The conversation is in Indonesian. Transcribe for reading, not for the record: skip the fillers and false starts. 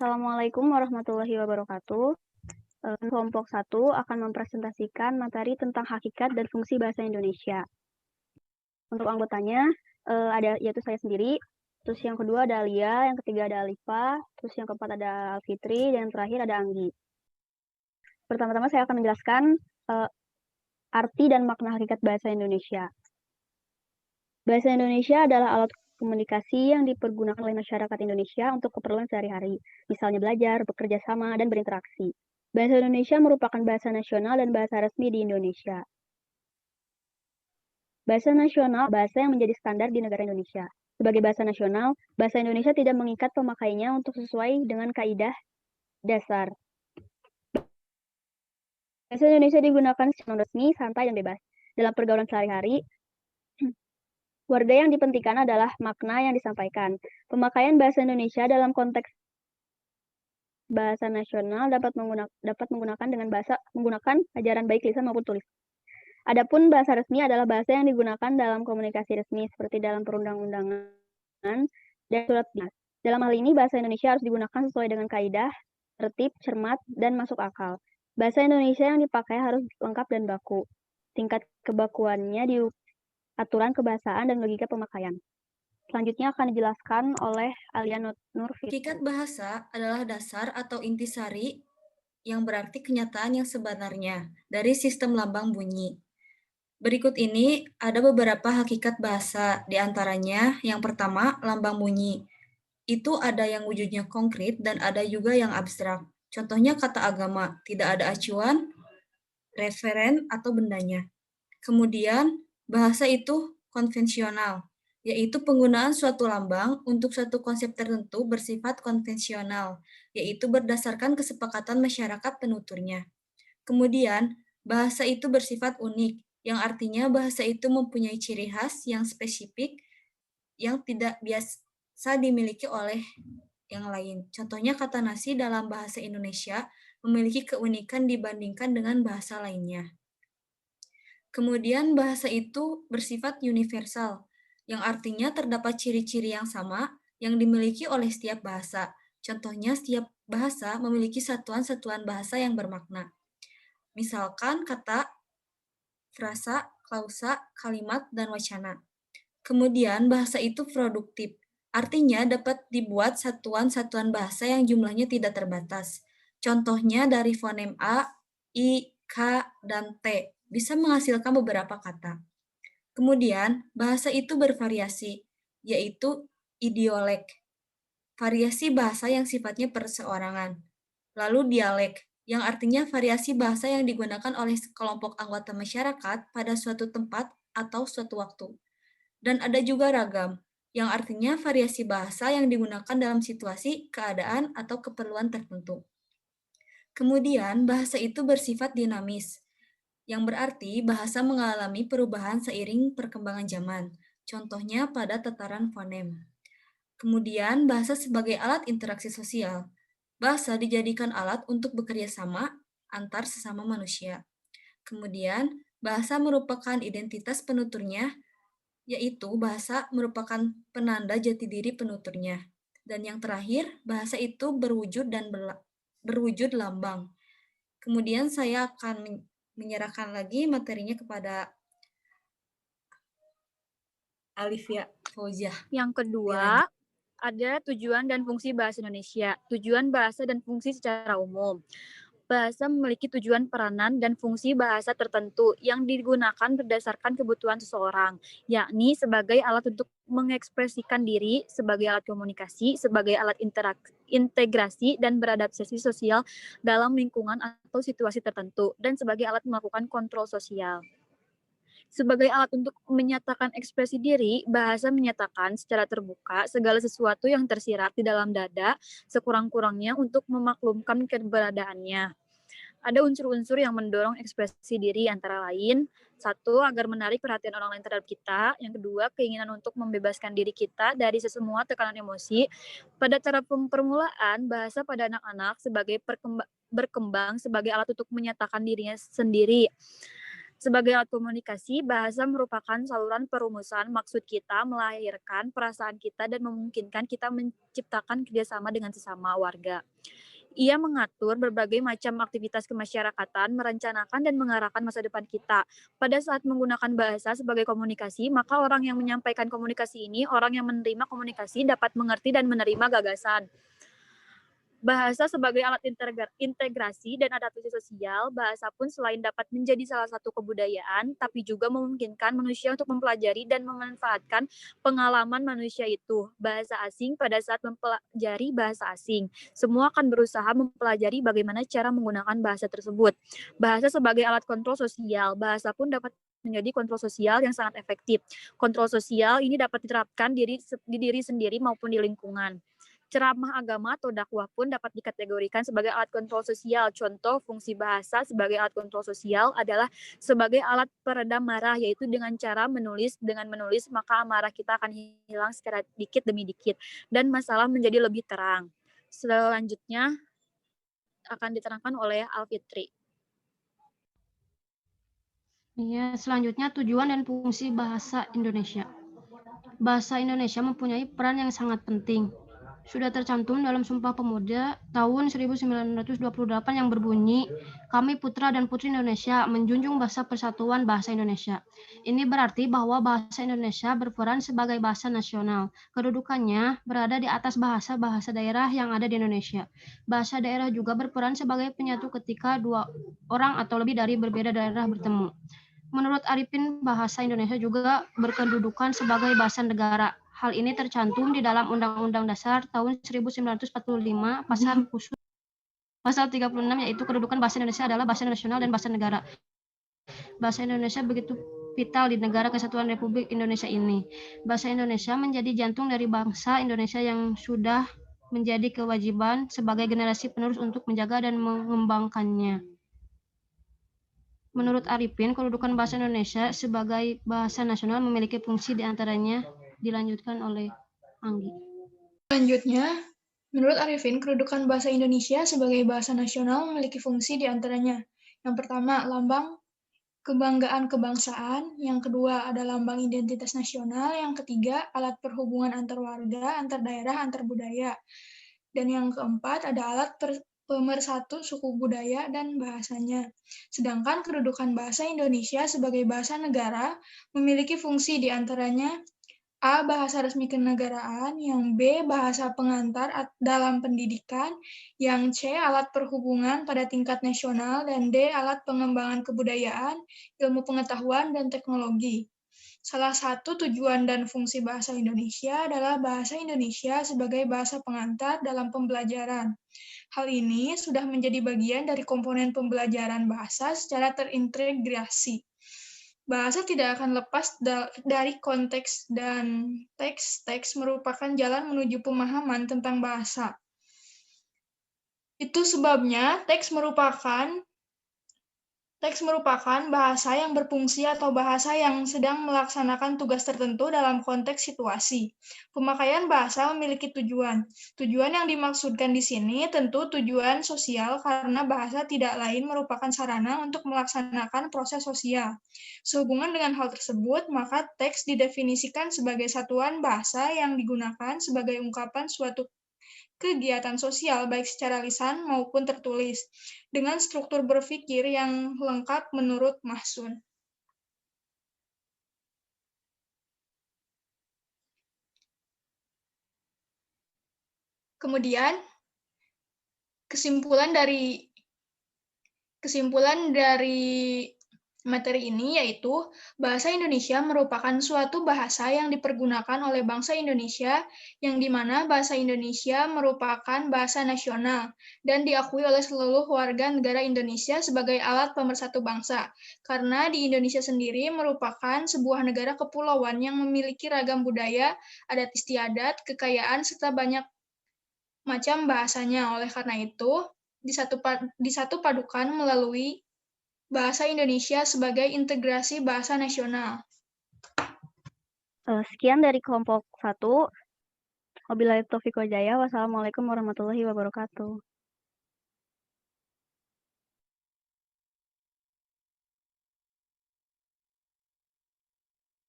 Assalamualaikum warahmatullahi wabarakatuh. Kelompok 1 akan mempresentasikan materi tentang hakikat dan fungsi bahasa Indonesia. Untuk anggotanya ada yaitu saya sendiri, terus yang kedua ada Alia, yang ketiga ada Alifa, terus yang keempat ada Alfitri, dan yang terakhir ada Anggi. Pertama-tama saya akan menjelaskan arti dan makna hakikat bahasa Indonesia. Bahasa Indonesia adalah alat komunikasi yang dipergunakan oleh masyarakat Indonesia untuk keperluan sehari-hari, misalnya belajar, bekerja sama, dan berinteraksi. Bahasa Indonesia merupakan bahasa nasional dan bahasa resmi di Indonesia. Bahasa nasional, bahasa yang menjadi standar di negara Indonesia. Sebagai bahasa nasional, bahasa Indonesia tidak mengikat pemakainya untuk sesuai dengan kaidah dasar. Bahasa Indonesia digunakan secara resmi, santai, dan bebas. Dalam pergaulan sehari-hari, warga yang dipentingkan adalah makna yang disampaikan. Pemakaian bahasa Indonesia dalam konteks bahasa nasional dapat menggunakan menggunakan ajaran baik lisan maupun tulis. Adapun bahasa resmi adalah bahasa yang digunakan dalam komunikasi resmi seperti dalam perundang-undangan dan surat dinas. Dalam hal ini bahasa Indonesia harus digunakan sesuai dengan kaidah, tertib, cermat, dan masuk akal. Bahasa Indonesia yang dipakai harus lengkap dan baku. Tingkat kebakuannya di aturan kebahasaan dan logika pemakaian. Selanjutnya akan dijelaskan oleh Alia Nurfitri. Hakikat bahasa adalah dasar atau intisari yang berarti kenyataan yang sebenarnya dari sistem lambang bunyi. Berikut ini ada beberapa hakikat bahasa, di antaranya yang pertama lambang bunyi. Itu ada yang wujudnya konkret dan ada juga yang abstrak. Contohnya kata agama, tidak ada acuan, referen, atau bendanya. Kemudian bahasa itu konvensional, yaitu penggunaan suatu lambang untuk suatu konsep tertentu bersifat konvensional, yaitu berdasarkan kesepakatan masyarakat penuturnya. Kemudian, bahasa itu bersifat unik, yang artinya bahasa itu mempunyai ciri khas yang spesifik yang tidak biasa dimiliki oleh yang lain. Contohnya kata nasi dalam bahasa Indonesia memiliki keunikan dibandingkan dengan bahasa lainnya. Kemudian bahasa itu bersifat universal, yang artinya terdapat ciri-ciri yang sama yang dimiliki oleh setiap bahasa. Contohnya setiap bahasa memiliki satuan-satuan bahasa yang bermakna. Misalkan kata, frasa, klausa, kalimat, dan wacana. Kemudian bahasa itu produktif, artinya dapat dibuat satuan-satuan bahasa yang jumlahnya tidak terbatas. Contohnya dari fonem A, I, K, dan T bisa menghasilkan beberapa kata. Kemudian, bahasa itu bervariasi, yaitu idiolek, variasi bahasa yang sifatnya perseorangan. Lalu dialek, yang artinya variasi bahasa yang digunakan oleh kelompok anggota masyarakat pada suatu tempat atau suatu waktu. Dan ada juga ragam, yang artinya variasi bahasa yang digunakan dalam situasi, keadaan, atau keperluan tertentu. Kemudian, bahasa itu bersifat dinamis, yang berarti bahasa mengalami perubahan seiring perkembangan zaman, contohnya pada tataran fonem. Kemudian, bahasa sebagai alat interaksi sosial. Bahasa dijadikan alat untuk bekerja sama antar sesama manusia. Kemudian, bahasa merupakan identitas penuturnya, yaitu bahasa merupakan penanda jati diri penuturnya. Dan yang terakhir, bahasa itu berwujud lambang. Kemudian saya akan menyerahkan lagi materinya kepada Alifia Fauziah. Yang kedua, ada tujuan dan fungsi bahasa Indonesia. Tujuan bahasa dan fungsi secara umum. Bahasa memiliki tujuan peranan dan fungsi bahasa tertentu yang digunakan berdasarkan kebutuhan seseorang, yakni sebagai alat untuk mengekspresikan diri, sebagai alat komunikasi, sebagai alat integrasi dan beradaptasi sosial dalam lingkungan atau situasi tertentu, dan sebagai alat melakukan kontrol sosial. Sebagai alat untuk menyatakan ekspresi diri, bahasa menyatakan secara terbuka segala sesuatu yang tersirat di dalam dada sekurang-kurangnya untuk memaklumkan keberadaannya. Ada unsur-unsur yang mendorong ekspresi diri antara lain, satu, agar menarik perhatian orang lain terhadap kita. Yang kedua, keinginan untuk membebaskan diri kita dari sesemua tekanan emosi. Pada cara permulaan, bahasa pada anak-anak berkembang sebagai alat untuk menyatakan dirinya sendiri. Sebagai alat komunikasi, bahasa merupakan saluran perumusan maksud kita, melahirkan perasaan kita, dan memungkinkan kita menciptakan kerjasama dengan sesama warga. Ia mengatur berbagai macam aktivitas kemasyarakatan, merencanakan dan mengarahkan masa depan kita. Pada saat menggunakan bahasa sebagai komunikasi, maka orang yang menyampaikan komunikasi ini, orang yang menerima komunikasi dapat mengerti dan menerima gagasan. Bahasa sebagai alat integrasi dan adaptasi sosial, bahasa pun selain dapat menjadi salah satu kebudayaan, tapi juga memungkinkan manusia untuk mempelajari dan memanfaatkan pengalaman manusia itu. Bahasa asing pada saat mempelajari bahasa asing. Semua akan berusaha mempelajari bagaimana cara menggunakan bahasa tersebut. Bahasa sebagai alat kontrol sosial, bahasa pun dapat menjadi kontrol sosial yang sangat efektif. Kontrol sosial ini dapat diterapkan di diri sendiri maupun di lingkungan. Ceramah agama atau dakwah pun dapat dikategorikan sebagai alat kontrol sosial. Contoh fungsi bahasa sebagai alat kontrol sosial adalah sebagai alat peredam marah, yaitu dengan cara menulis. Dengan menulis, maka amarah kita akan hilang secara dikit demi dikit, dan masalah menjadi lebih terang. Selanjutnya akan diterangkan oleh Alfitri. Ya, selanjutnya tujuan dan fungsi bahasa Indonesia. Bahasa Indonesia mempunyai peran yang sangat penting. Sudah tercantum dalam Sumpah Pemuda tahun 1928 yang berbunyi, "Kami putra dan putri Indonesia menjunjung bahasa persatuan bahasa Indonesia." Ini berarti bahwa bahasa Indonesia berperan sebagai bahasa nasional. Kedudukannya berada di atas bahasa-bahasa daerah yang ada di Indonesia. Bahasa daerah juga berperan sebagai penyatu ketika dua orang atau lebih dari berbeda daerah bertemu. Menurut Arifin, bahasa Indonesia juga berkedudukan sebagai bahasa negara. Hal ini tercantum di dalam Undang-Undang Dasar tahun 1945 pasal khusus pasal 36, yaitu kedudukan bahasa Indonesia adalah bahasa nasional dan bahasa negara. Bahasa Indonesia begitu vital di Negara Kesatuan Republik Indonesia ini. Bahasa Indonesia menjadi jantung dari bangsa Indonesia yang sudah menjadi kewajiban sebagai generasi penerus untuk menjaga dan mengembangkannya. Menurut Arifin, kedudukan bahasa Indonesia sebagai bahasa nasional memiliki fungsi diantaranya. Dilanjutkan oleh Anggi. Selanjutnya, menurut Arifin, kedudukan bahasa Indonesia sebagai bahasa nasional memiliki fungsi diantaranya. Yang pertama, lambang kebanggaan kebangsaan. Yang kedua, ada lambang identitas nasional. Yang ketiga, alat perhubungan antar warga, antar daerah, antar budaya. Dan yang keempat, ada alat pemersatu suku budaya dan bahasanya. Sedangkan kedudukan bahasa Indonesia sebagai bahasa negara memiliki fungsi diantaranya A. Bahasa resmi kenegaraan, yang B. Bahasa pengantar dalam pendidikan, yang C. Alat perhubungan pada tingkat nasional, dan D. Alat pengembangan kebudayaan, ilmu pengetahuan, dan teknologi. Salah satu tujuan dan fungsi bahasa Indonesia adalah bahasa Indonesia sebagai bahasa pengantar dalam pembelajaran. Hal ini sudah menjadi bagian dari komponen pembelajaran bahasa secara terintegrasi. Bahasa tidak akan lepas dari konteks, dan teks merupakan jalan menuju pemahaman tentang bahasa. Itu sebabnya teks merupakan bahasa yang berfungsi atau bahasa yang sedang melaksanakan tugas tertentu dalam konteks situasi. Pemakaian bahasa memiliki tujuan. Tujuan yang dimaksudkan di sini tentu tujuan sosial, karena bahasa tidak lain merupakan sarana untuk melaksanakan proses sosial. Sehubungan dengan hal tersebut, maka teks didefinisikan sebagai satuan bahasa yang digunakan sebagai ungkapan suatu kegiatan sosial baik secara lisan maupun tertulis, dengan struktur berpikir yang lengkap menurut Mahsun. Kemudian, kesimpulan dari materi ini yaitu bahasa Indonesia merupakan suatu bahasa yang dipergunakan oleh bangsa Indonesia, yang dimana bahasa Indonesia merupakan bahasa nasional dan diakui oleh seluruh warga negara Indonesia sebagai alat pemersatu bangsa, karena di Indonesia sendiri merupakan sebuah negara kepulauan yang memiliki ragam budaya, adat istiadat, kekayaan, serta banyak macam bahasanya. Oleh karena itu, disatu padukan melalui bahasa Indonesia sebagai integrasi bahasa nasional. Sekian dari kelompok 1. Wabillahi taufiq wal hidayah. Wassalamualaikum warahmatullahi wabarakatuh.